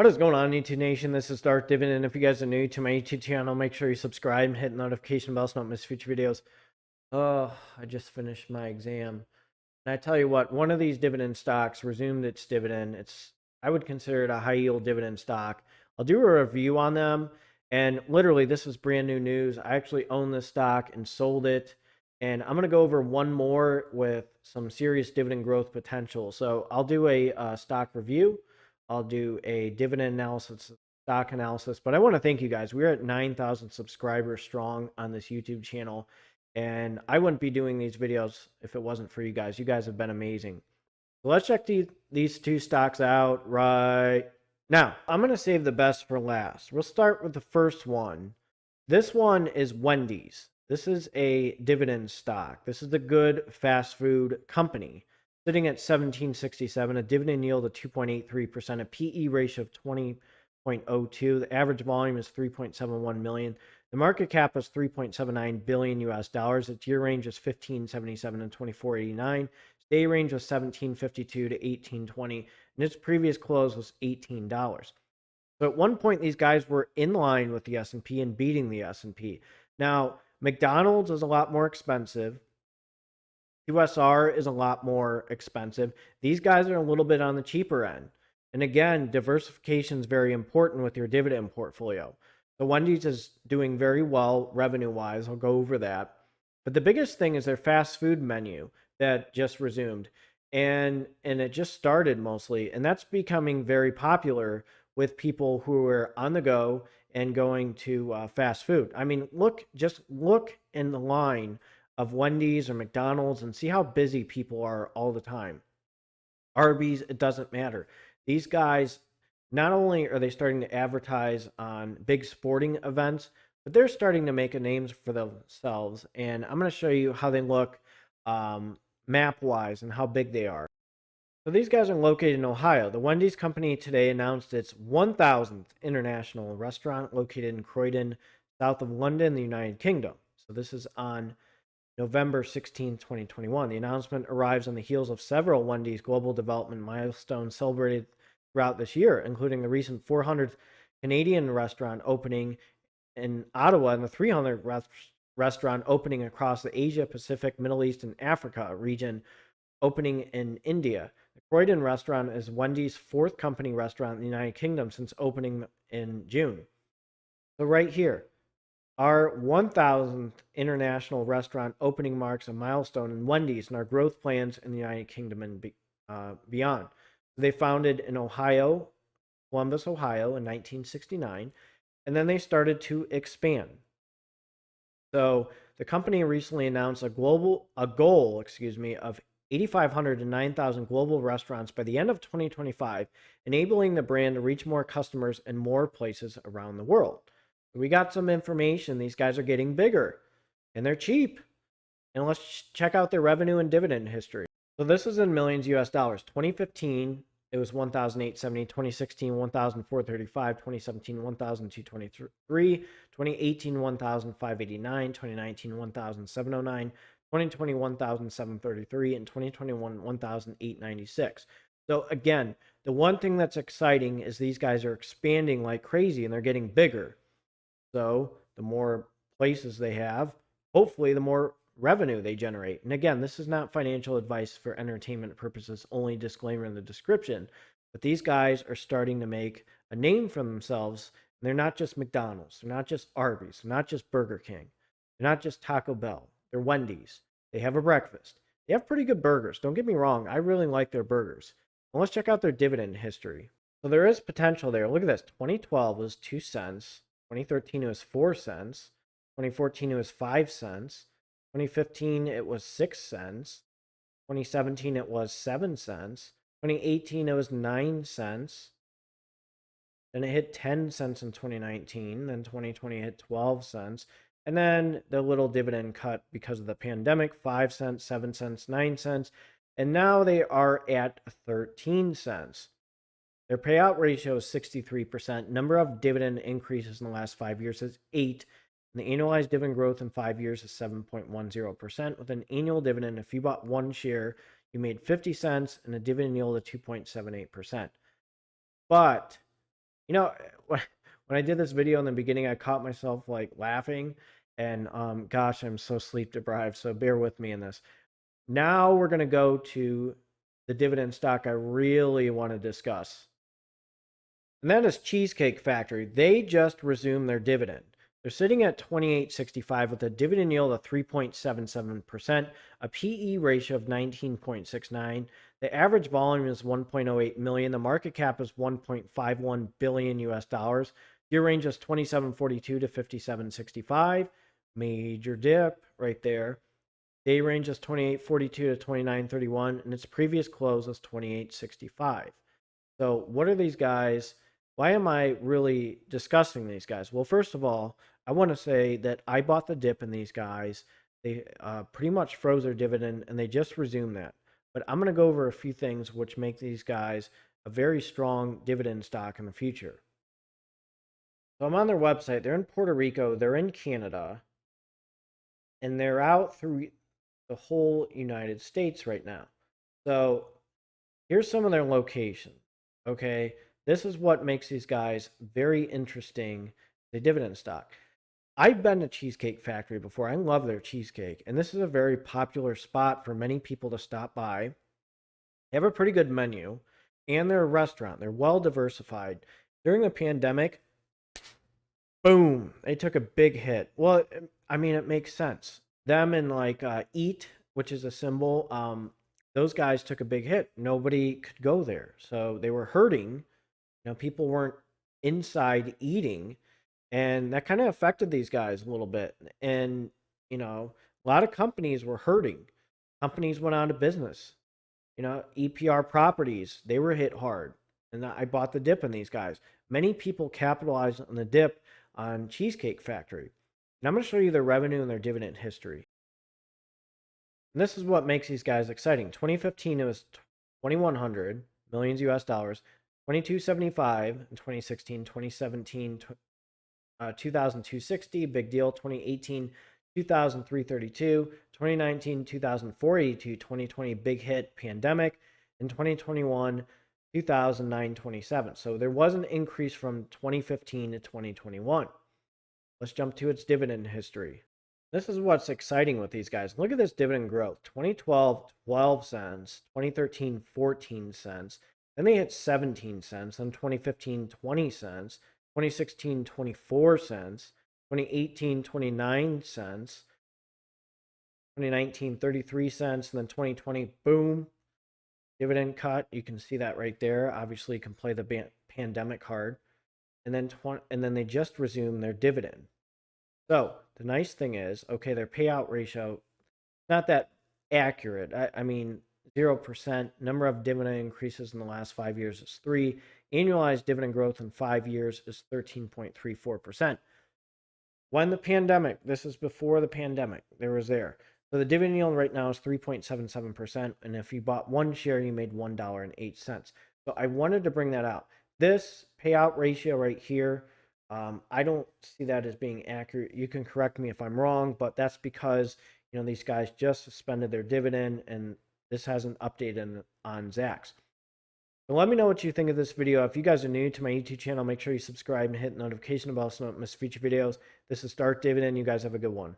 What is going on, YouTube Nation? This is Dark Dividend. If you guys are new to my YouTube channel, make sure you subscribe and hit the notification bell so you don't miss future videos. Oh, I just finished my exam. And I tell you what, one of these dividend stocks resumed its dividend. I would consider it a high yield dividend stock. I'll do a review on them. And literally, this is brand new news. I actually own this stock and sold it. And I'm going to go over one more with some serious dividend growth potential. So I'll do a stock review. I'll do a dividend analysis, stock analysis. But I want to thank you guys. We're at 9,000 subscribers strong on this YouTube channel. And I wouldn't be doing these videos if it wasn't for you guys. You guys have been amazing. So let's check these two stocks out right now. I'm going to save the best for last. We'll start with the first one. This one is Wendy's. This is a dividend stock. This is the good fast food company. Sitting at 1767, a dividend yield of 2.83%, a PE ratio of 20.02. The average volume is 3.71 million. The market cap is 3.79 billion US dollars. Its year range is 1577 and 2489. Day range was 1752 to 1820, and its previous close was $18. So at one point, these guys were in line with the S&P and beating the S&P. Now, McDonald's is a lot more expensive. QSR is a lot more expensive. These guys are a little bit on the cheaper end. And again, diversification is very important with your dividend portfolio. The Wendy's is doing very well revenue-wise. I'll go over that. But the biggest thing is their fast food menu that just resumed. And it just started mostly. And that's becoming very popular with people who are on the go and going to fast food. I mean, just look in the line of Wendy's or McDonald's and see how busy people are all the time. Arby's, it doesn't matter. These guys, not only are they starting to advertise on big sporting events, but they're starting to make a name for themselves. And I'm going to show you how they look map-wise and how big they are. So these guys are located in Ohio. The Wendy's company today announced its 1,000th international restaurant located in Croydon, south of London, the United Kingdom. So this is on November 16, 2021. The announcement arrives on the heels of several Wendy's global development milestones celebrated throughout this year, including the recent 400th Canadian restaurant opening in Ottawa and the 300th restaurant opening across the Asia, Pacific, Middle East, and Africa region, opening in India. The Croydon restaurant is Wendy's fourth company restaurant in the United Kingdom since opening in June. So right here, our 1,000th international restaurant opening marks a milestone in Wendy's and our growth plans in the United Kingdom and beyond. They founded in Ohio, Columbus, Ohio in 1969, and then they started to expand. So the company recently announced a goal, of 8,500 to 9,000 global restaurants by the end of 2025, enabling the brand to reach more customers in more places around the world. We got some information. These guys are getting bigger and they're cheap. And let's check out their revenue and dividend history. So this is in millions US dollars. 2015, it was 1,870. 2016, 1,435. 2017, 1,223. 2018, 1,589. 2019, 1,709. 2020, 1,733. And 2021, 1,896. So again, the one thing that's exciting is these guys are expanding like crazy and they're getting bigger. So the more places they have, hopefully the more revenue they generate. And again, this is not financial advice for entertainment purposes, only disclaimer in the description. But these guys are starting to make a name for themselves. And they're not just McDonald's. They're not just Arby's. They're not just Burger King. They're not just Taco Bell. They're Wendy's. They have a breakfast. They have pretty good burgers. Don't get me wrong. I really like their burgers. Well, let's check out their dividend history. So there is potential there. Look at this. 2012 was 2 cents. 2013 it was 4 cents. 2014 it was 5 cents. 2015 it was 6 cents. 2017 it was 7 cents. 2018 it was 9 cents. Then it hit 10 cents in 2019. Then 2020 hit 12 cents. And then the little dividend cut because of the pandemic, 5 cents, 7 cents, 9 cents. And now they are at 13 cents. Their payout ratio is 63%. Number of dividend increases in the last 5 years is 8. And the annualized dividend growth in 5 years is 7.10%. With an annual dividend, if you bought one share, you made 50 cents and a dividend yield of 2.78%. But You know, when I did this video in the beginning, I caught myself like laughing, and gosh, I'm so sleep deprived. So bear with me in this. Now we're gonna go to the dividend stock I really want to discuss, and that is Cheesecake Factory. They just resumed their dividend. They're sitting at 28.65 with a dividend yield of 3.77%, a PE ratio of 19.69. The average volume is 1.08 million. The market cap is 1.51 billion US dollars. Your range is 27.42 to 57.65. Major dip right there. Day range is 28.42 to 29.31, and its previous close is 28.65. So, what are these guys? Why am I really discussing these guys? Well, first of all, I want to say that I bought the dip in these guys. They pretty much froze their dividend and they just resumed that. But I'm going to go over a few things which make these guys a very strong dividend stock in the future. So I'm on their website. They're in Puerto Rico, they're in Canada, and they're out through the whole United States right now. So here's some of their locations. Okay. This is what makes these guys very interesting, the dividend stock. I've been to Cheesecake Factory before. I love their cheesecake. And this is a very popular spot for many people to stop by. They have a pretty good menu, and they're a restaurant. They're well diversified. During the pandemic, boom, they took a big hit. Well, I mean, it makes sense. Them and like EAT, which is a symbol, those guys took a big hit. Nobody could go there. So they were hurting. People weren't inside eating, and that kind of affected these guys a little bit. And, a lot of companies were hurting. Companies went out of business. EPR properties, they were hit hard. And I bought the dip in these guys. Many people capitalized on the dip on Cheesecake Factory. And I'm going to show you their revenue and their dividend history. And this is what makes these guys exciting. 2015, it was 2,100 millions US dollars. 2275 in 2016, 2017, 2,260, big deal. 2018, 2,332, 2019, 2,482, 2020, big hit, pandemic, and 2021, 2,927. So there was an increase from 2015 to 2021. Let's jump to its dividend history. This is what's exciting with these guys. Look at this dividend growth. 2012, 12 cents. 2013, 14 cents. Then they hit 17 cents. Then 2015, 20 cents. 2016, 24 cents. 2018, 29 cents. 2019, 33 cents. And then 2020, boom, dividend cut. You can see that right there. Obviously, you can play the pandemic card. And then they just resumed their dividend. So the nice thing is, okay, their payout ratio, not that accurate. I mean, 0%. Number of dividend increases in the last 5 years is 3. Annualized dividend growth in 5 years is 13.34%. When the pandemic, this is before the pandemic, there was there. So the dividend yield right now is 3.77%. And if you bought one share, you made $1.08. So I wanted to bring that out. This payout ratio right here, I don't see that as being accurate. You can correct me if I'm wrong, but that's because these guys just suspended their dividend, and this hasn't updated on Zacks. So let me know what you think of this video. If you guys are new to my YouTube channel, make sure you subscribe and hit the notification bell so you don't miss future videos. This is Start Dividend. You guys have a good one.